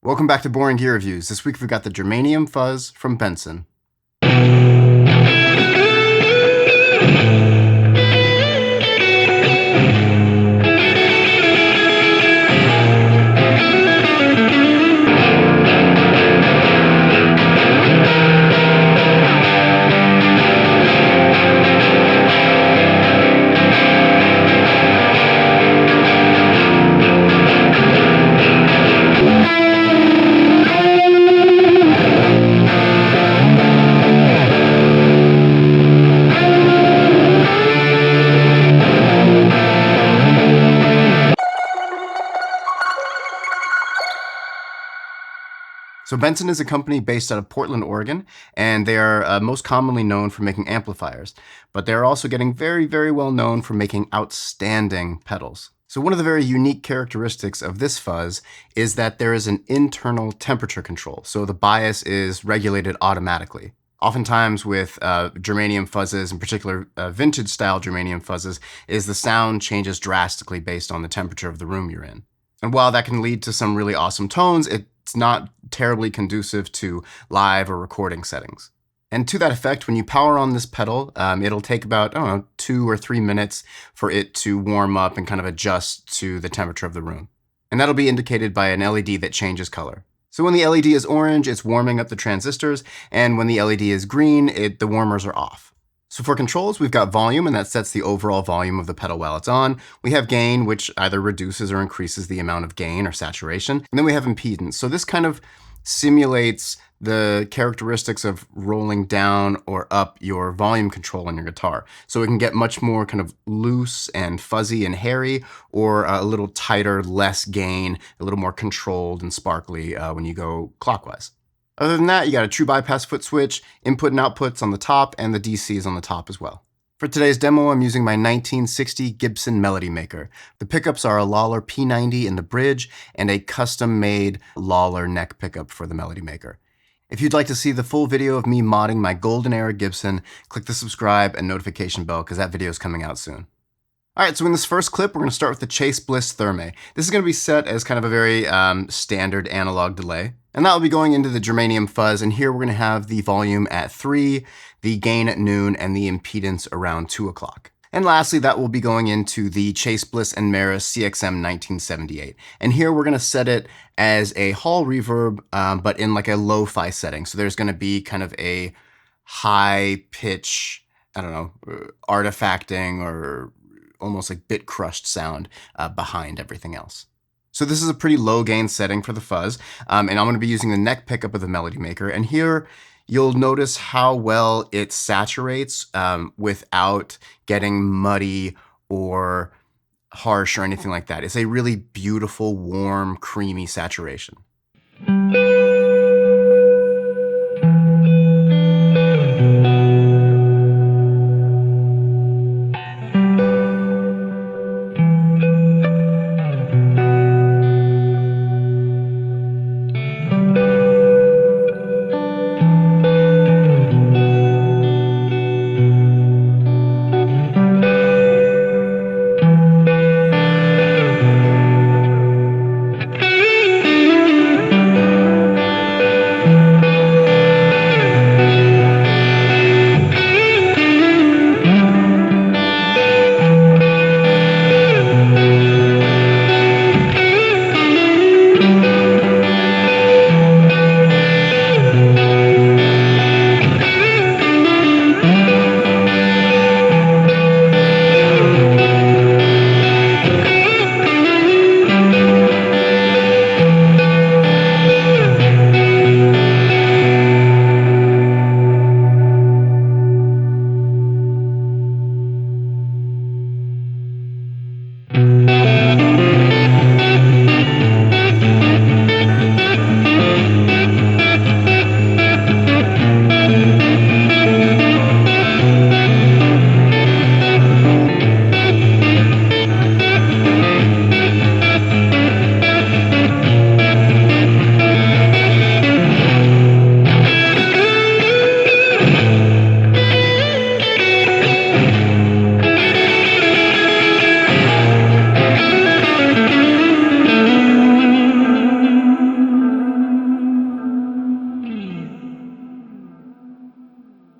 Welcome back to Boring Gear Reviews. This week we've got the Germanium Fuzz from Benson. So Benson is a company based out of Portland, Oregon, and they are most commonly known for making amplifiers, but they're also getting very, very well known for making outstanding pedals. So one of the very unique characteristics of this fuzz is that there is an internal temperature control, so the bias is regulated automatically. Oftentimes with germanium fuzzes, in particular vintage style germanium fuzzes, is the sound changes drastically based on the temperature of the room you're in. And while that can lead to some really awesome tones, it's not terribly conducive to live or recording settings. And to that effect, when you power on this pedal, it'll take about, 2 or 3 minutes for it to warm up and kind of adjust to the temperature of the room. And that'll be indicated by an LED that changes color. So when the LED is orange, it's warming up the transistors, and when the LED is green, the warmers are off. So for controls, we've got volume, and that sets the overall volume of the pedal while it's on. We have gain, which either reduces or increases the amount of gain or saturation. And then we have impedance. So this kind of simulates the characteristics of rolling down or up your volume control on your guitar. So it can get much more kind of loose and fuzzy and hairy, or a little tighter, less gain, a little more controlled and sparkly when you go clockwise. Other than that, you got a true bypass foot switch, input and outputs on the top, and the DC is on the top as well. For today's demo, I'm using my 1960 Gibson Melody Maker. The pickups are a Lollar P90 in the bridge and a custom-made Lollar neck pickup for the Melody Maker. If you'd like to see the full video of me modding my golden era Gibson, click the subscribe and notification bell because that video is coming out soon. Alright, so in this first clip, we're going to start with the Chase Bliss Thermae. This is going to be set as kind of a very standard analog delay. And that will be going into the Germanium Fuzz, and here we're going to have the volume at 3, the gain at noon, and the impedance around 2 o'clock. And lastly, that will be going into the Chase Bliss and Meris CXM 1978. And here we're going to set it as a hall reverb, but in like a lo-fi setting. So there's going to be kind of a high pitch, artifacting or almost like bit crushed sound behind everything else. So this is a pretty low gain setting for the fuzz, and I'm going to be using the neck pickup of the Melody Maker. And here you'll notice how well it saturates without getting muddy or harsh or anything like that. It's a really beautiful, warm, creamy saturation.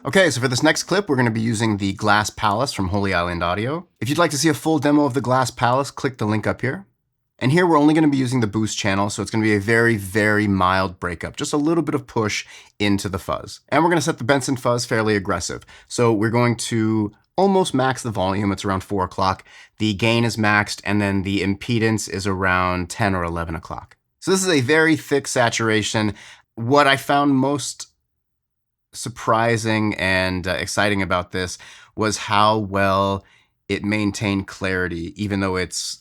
Okay, so for this next clip, we're going to be using the Glass Palace from Holy Island Audio. If you'd like to see a full demo of the Glass Palace, click the link up here. And here we're only going to be using the boost channel, so it's going to be a very, very mild breakup, just a little bit of push into the fuzz. And we're going to set the Benson fuzz fairly aggressive. So we're going to almost max the volume. It's around 4 o'clock. The gain is maxed, and then the impedance is around 10 or 11 o'clock. So this is a very thick saturation. What I found most surprising and exciting about this was how well it maintained clarity, even though it's,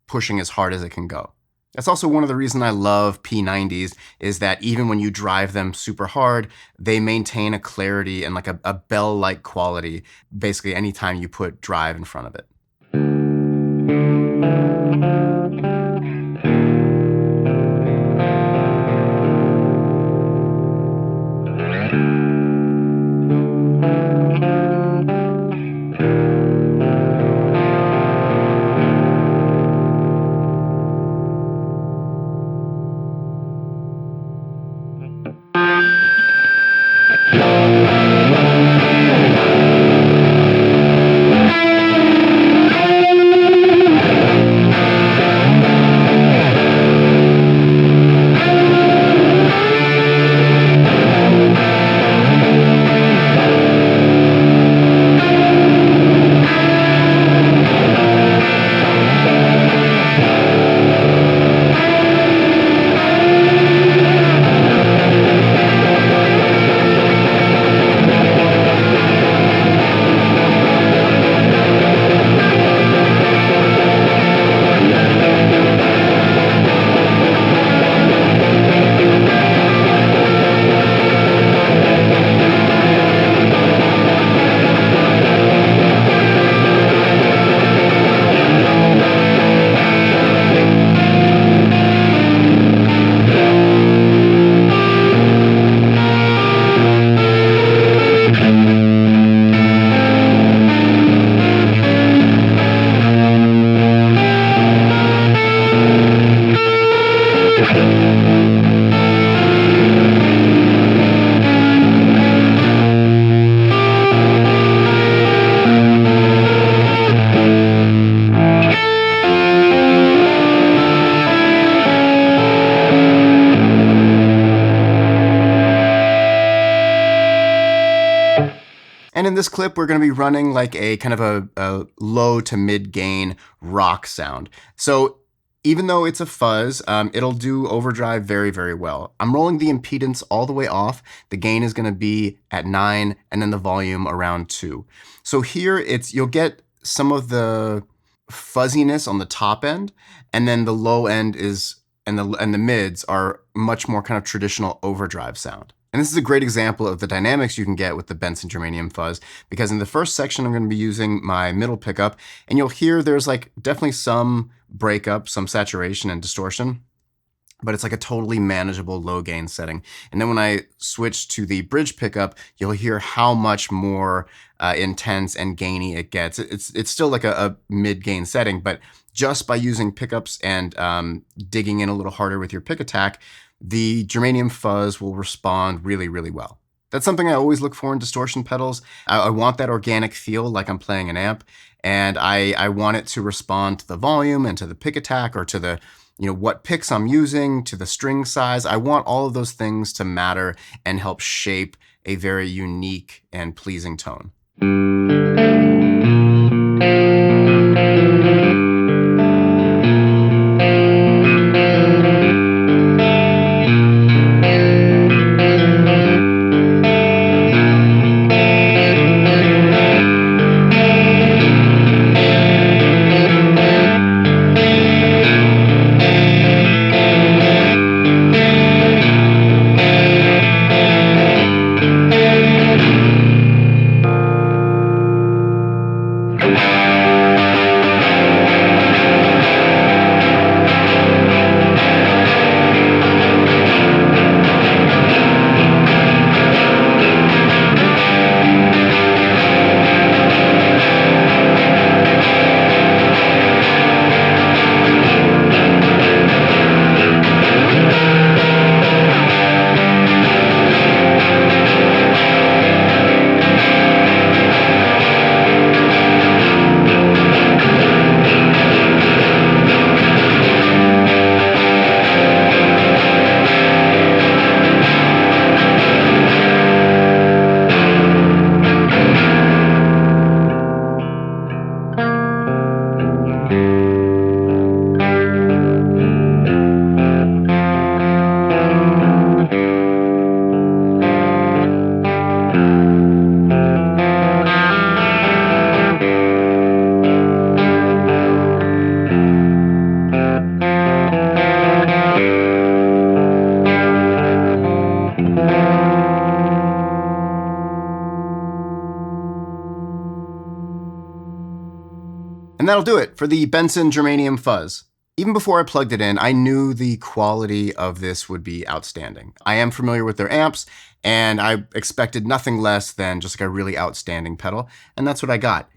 pushing as hard as it can go. That's also one of the reasons I love P90s, is that even when you drive them super hard, they maintain a clarity and like a bell-like quality, basically anytime you put drive in front of it. And in this clip, we're going to be running like a kind of a low to mid gain rock sound. So even though it's a fuzz, it'll do overdrive very, very well. I'm rolling the impedance all the way off. The gain is going to be at 9, and then the volume around 2. So here you'll get some of the fuzziness on the top end, and then the low end and the mids are much more kind of traditional overdrive sound. And this is a great example of the dynamics you can get with the Benson Germanium Fuzz, because in the first section, I'm going to be using my middle pickup, and you'll hear there's like definitely some breakup, some saturation and distortion, but it's like a totally manageable low gain setting. And then when I switch to the bridge pickup, you'll hear how much more intense and gainy it gets. It's still like a mid gain setting, but just by using pickups and digging in a little harder with your pick attack, the Germanium Fuzz will respond really, really well. That's something I always look for in distortion pedals. I want that organic feel like I'm playing an amp, and I want it to respond to the volume and to the pick attack, or to the, what picks I'm using, to the string size. I want all of those things to matter and help shape a very unique and pleasing tone. And that'll do it for the Benson Germanium Fuzz. Even before I plugged it in, I knew the quality of this would be outstanding. I am familiar with their amps, and I expected nothing less than just like a really outstanding pedal, and that's what I got.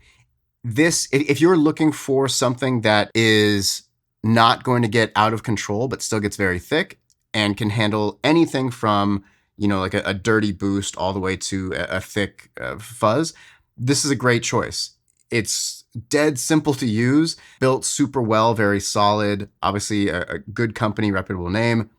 This, if you're looking for something that is not going to get out of control, but still gets very thick and can handle anything from, like a dirty boost all the way to a thick fuzz, this is a great choice. It's dead simple to use, built super well, very solid, obviously a good company, reputable name,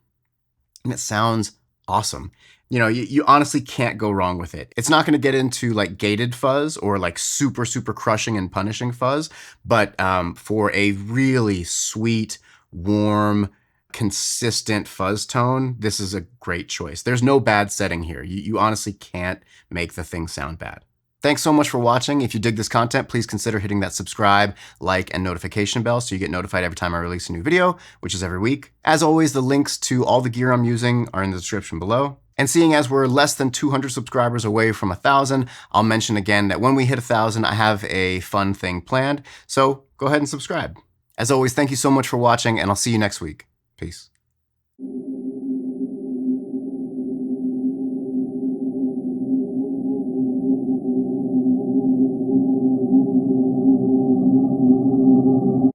and it sounds awesome. You honestly can't go wrong with it. It's not going to get into like gated fuzz or like super, super crushing and punishing fuzz, but for a really sweet, warm, consistent fuzz tone, this is a great choice. There's no bad setting here. You honestly can't make the thing sound bad. Thanks so much for watching. If you dig this content, please consider hitting that subscribe, like, and notification bell so you get notified every time I release a new video, which is every week. As always, the links to all the gear I'm using are in the description below. And seeing as we're less than 200 subscribers away from 1,000, I'll mention again that when we hit 1,000, I have a fun thing planned. So go ahead and subscribe. As always, thank you so much for watching, and I'll see you next week. Peace.